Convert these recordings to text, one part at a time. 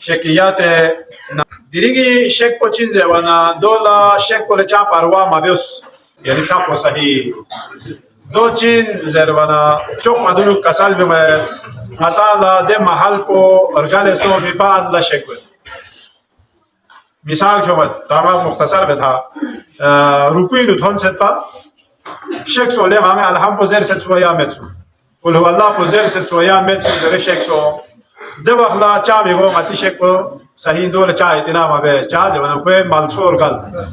شكيات ديريجي شك بوتشين زوانا دولا شك بولا چا پاروا مابيوس يعني كابو صحيح دو چين زروانا چوك مدنو كسال بما مطالا دي محل کو ارگال سو في بعض لا شك مثال كما تمام مختصر بتا ركوع نتون ستا شك سو لما مي الحمد بوزر ست سويا متسو قل هو الله بوزر ست سويا متسو در شك سو ده وخلا چا مي گو متي شك کو صحيح دول چا اتنا ما به چا زوانا کوي مالسو ارگال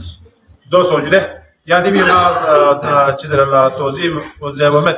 دو سوجده يعني بما چیزر الله توضیح و زبامت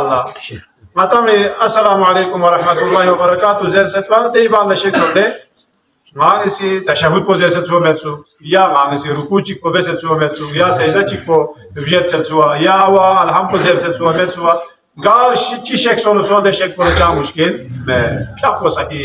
Allah matami assalamu alaikum wa rahmatullahi wa barakatuh zer setwa te iballa shek sonde mangisi tashahhud po zer setwa metsu ya mangisi ruku chik po beset setwa metsu ya sajda chik po vjet setwa ya wa alham po zer setwa metsu gar chi shek sonu sonde shek po cha mushkil me kya po sahi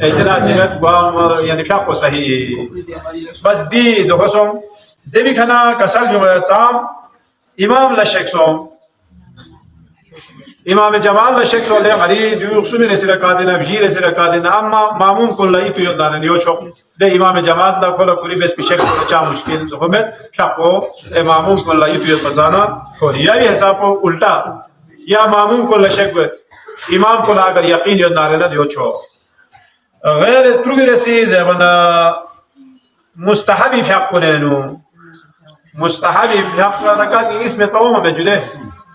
جنازات قام يعني فيها صحيح بس دي دوكسوم دبي كنا كسل جمعة تام إمام لشكسوم إمام جمال لشكسوم ده مري ديوكسوم نسير كادنا بجير نسير كادنا أما مامون كل لا يتوي دارن يوشوك ده إمام جمال ده كل كوري بس بيشك كل مشكل دوكمت فيها مامون كل لا يتوي بزانا كوري يعني حسابه أولتا يا مامون كل لشك إمام كل أجر يقين يدارن يوشوك غير تروغرسي زبنا مستحبي في حقنا مستحبي في حقنا ركعت اسم توما موجوده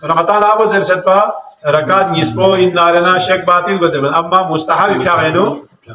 رمضان ابو زر ستبا ركعت نسبو ان نارنا شك باطل گزبن اما مستحبي في حقنا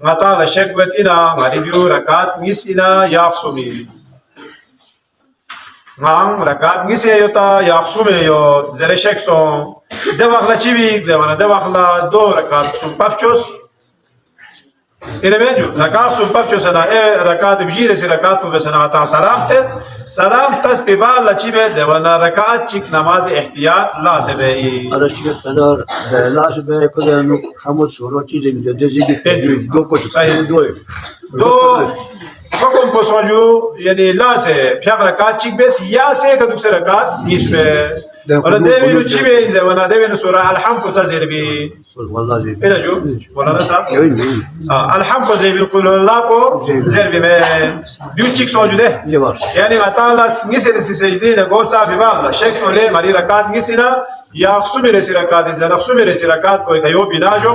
ngata la shekwet ina ngaribiu rakat nisina yaksumi ngang rakat nisi yota yaksume yo zere shekso de wakla chibi jawana de wakla do rakat sum pafchos ina menju rakat sum pafchos ana rakat bjire se rakat ko vesana ata salam tas ke ba la chibe jawana rakat chik namaz ihtiyat la se be Araştırma kadar lazım be kadar hamur soru çizim de dizigi do koç do Fakon posonju yani la se fiaq rakat chik bes ya se ka dukse rakat nisbe wala devi nu chibe jawana devi nu sura alham ko tazirbi vallahi ila jo wala nasa alham ko zebil qul Allah ko zerbi me du chik sonju de yani atala nisere si sejde ne gor sa bi bagla shek sole mari rakat nisina ya khsumire si rakat jana khsumire si rakat ko kayo binajo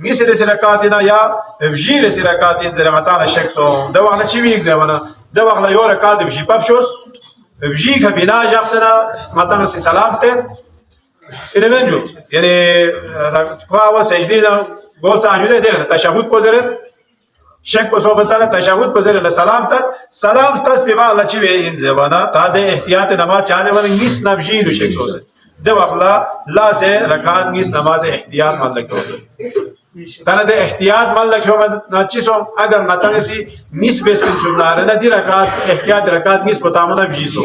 نيسر سرقاتنا يا بجير سرقاتين زي متانا شكسو ده وقت شيء زمانا ده وقت يورا كاد بجي بابشوس بجيك بنا جاكسنا متانا سلامته إلى منجو يعني كوا سجدنا قول ساجده ده تشهد بزرد شك بصوب سنة تشهد بزرد سلامته سلام تسبيح الله شيء إن زمانا تاده احتياط نماز چاهه وانا نيس نبجيلو شكسوس ده وقت لا سه ركعت نيس نماز احتياط مالك تنا ده احتياط مالك شو ما ناتشيسون اگر ناتنسي نيس بس بنشوفنا رنا دي ركعت احتياط ركعت نيس بتامنا بجيسو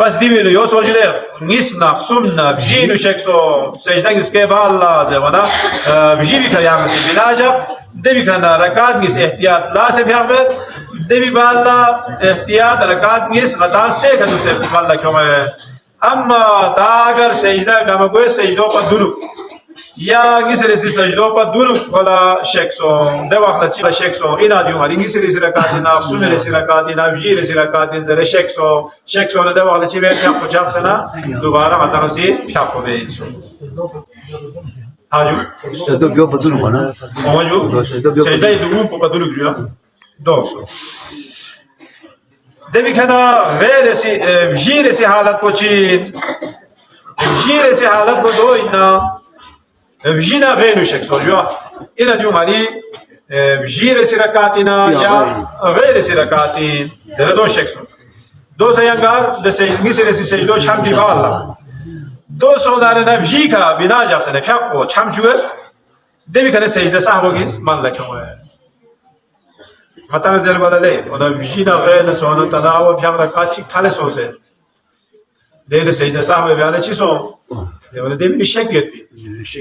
بس دي بيقولوا يوصل جده نسنا خصمنا بجينو شكسو سجدان اسكي بالله زوانا بجيبي كيام سي بلاجا دبي كان ركعات نس احتياط لا سي بيعمل دبي بالله احتياط ركعات نس غدا سي كدو سي بالله كما اما دا اگر سجدا كما کوئی سجدو پر درو یا نسر سي سجدو پر درو ولا شكسو ده وقت چي شكسو اینا دیو ماری نسر سي رکعاتنا سنن سي رکعاتنا بجير سي رکعاتن زره شكسو نه ده وقت چي به پاپ چاپ سنا دوباره متا سي پاپ به هاجو سجدو بيو بدون وانا هاجو سجدا دو پر درو بيو دوسو ده كنا غير سي بجير سي حالت کوچي بجير سي حالت کو دو اینا بجينا غير شكسو جو إلى اليوم علي بجير سرقاتنا يا غير سرقاتين ده دو شكسو دو سيانغار ده سيجمي سيجدو چم دي بالله دو سودارنا بجي کا بنا جاكسنه پاپو چم چوغ ده بي کنه سجده صاحبو گيس من لكمو متا زل بالله انا بجينا غير سونو تناو بيام ركعت چي تاله سوسه ده سجده صاحب بياله چي سو ده ده بي شك يت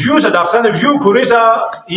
view sa daksan view kurisa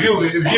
view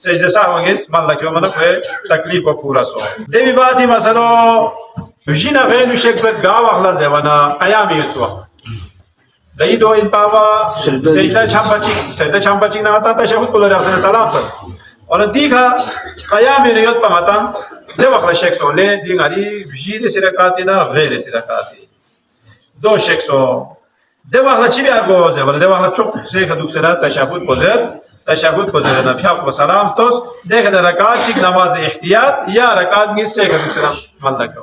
سجده ساوانگیس من لکیو من که تکلیف و پورا سو. دیوی باتی مثلا وجینا غیر شک بد گاو اخلا زوانا قیامی تو. دایی دو این پاوا سجده چامپچی نهاتا تشهود کلر افسر سلام پر. اور دیکھا قیامی نیت پماتا دیو اخلا شک سو له دیگری وجید سرکاتی نا غیر سرکاتی. دو شک سو. دیو اخلا چی بیار گو زوانا دیو اخلا چوک سه کدوم سرات تشهود کلر تشهد کو زیرا پیاق و سلام توس دیگر رکعت چیک نماز احتیاط یا رکعت نیست که دوسرا مال نکو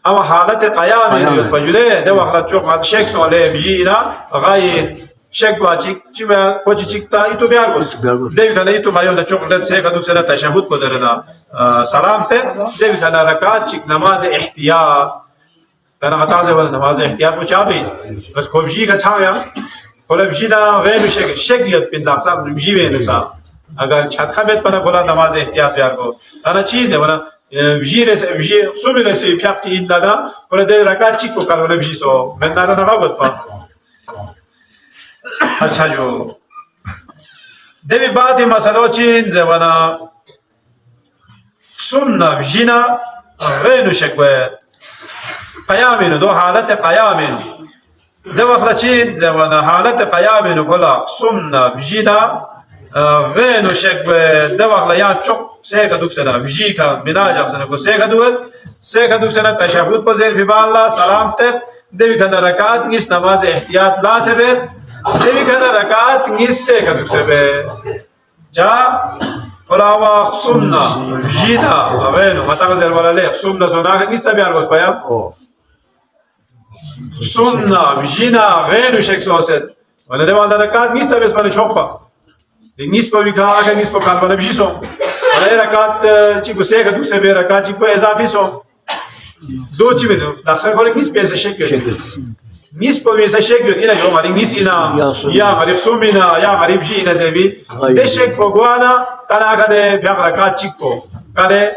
اما حالت قیام نیت بجوله دو وقت چوک مال شک سوله بجینا غایت شک واچیک چی بر کوچی چیک تا ایتو بیار گوس دیگر ایتو مایون چوک لت سه که دوسرا تشهد کو زیرا سلام ته دیگر رکعت چیک نماز احتیاط تنا خطا سے نماز احتیاط کو چابی بس کوبجی کا چھایا کولا بجینا غیر شکلیت بین داخل بجی بین سا اگر چت خمت پنا کولا نماز احتیاط بیار کو انا چیز ہے ونا بجی سومن سے پیاقتی این دادا کولا دے رکعت چیک کو کارو بجی سو من نارا نغابت پا اچھا جو دیوی باتی مسئلہ چیز ہے ونا سمنا بجینا غیر شکویت قیامین دو حالت قیامین ده وقت چی ده حالت قیام نکلا سمنا بجینا غین و شک ده وقت یا چوک سيكا دوك سنة بجيكا مناجع سنة كو سيكا دوك سنة تشهد بزير في بالله سلامتك دبي كان ركعات نيس نماز احتياط لا سبب دبي كان ركعات نيس سيكا دوك سبب جا فلاوا خصمنا جينا أبينو ما تغزل ولا ليه خصمنا زناك نيس سبب يارغوس بيام خصمنا جينا غينو شك سوسد وانا دبال ركعات نيس سبب اسمه شوبا نيس بويكا نيس بوكان ولا بجيسون ولا ركعات چيكو سيكا دوك سبب ركعات چيكو اضافي سون دو چی میدونم داخل کنیم نیست پیش شکل نیست پیش شکل اینا جو مالی نیست اینا یا مالی خسومینا یا مالی بچی اینا زبی دشک بگوانا تنها کده بیاق رکات چیک کو کده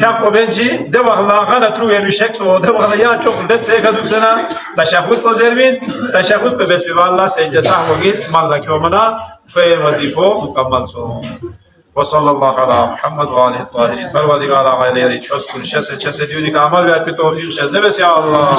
كابو بنجي دوا الله غنا تروي الشكس ودوا الله يا شوف ده سيكا دوك سنة تشهد كوزيرمين تشهد بس بالله سيجا صح وجيس مالك يومنا في وظيفه مكمل سو وصلى الله على محمد وآله الطاهرين فالوالي على غير يريد شكر شسد ديونك عمل بيت بالتوفيق شد بس يا الله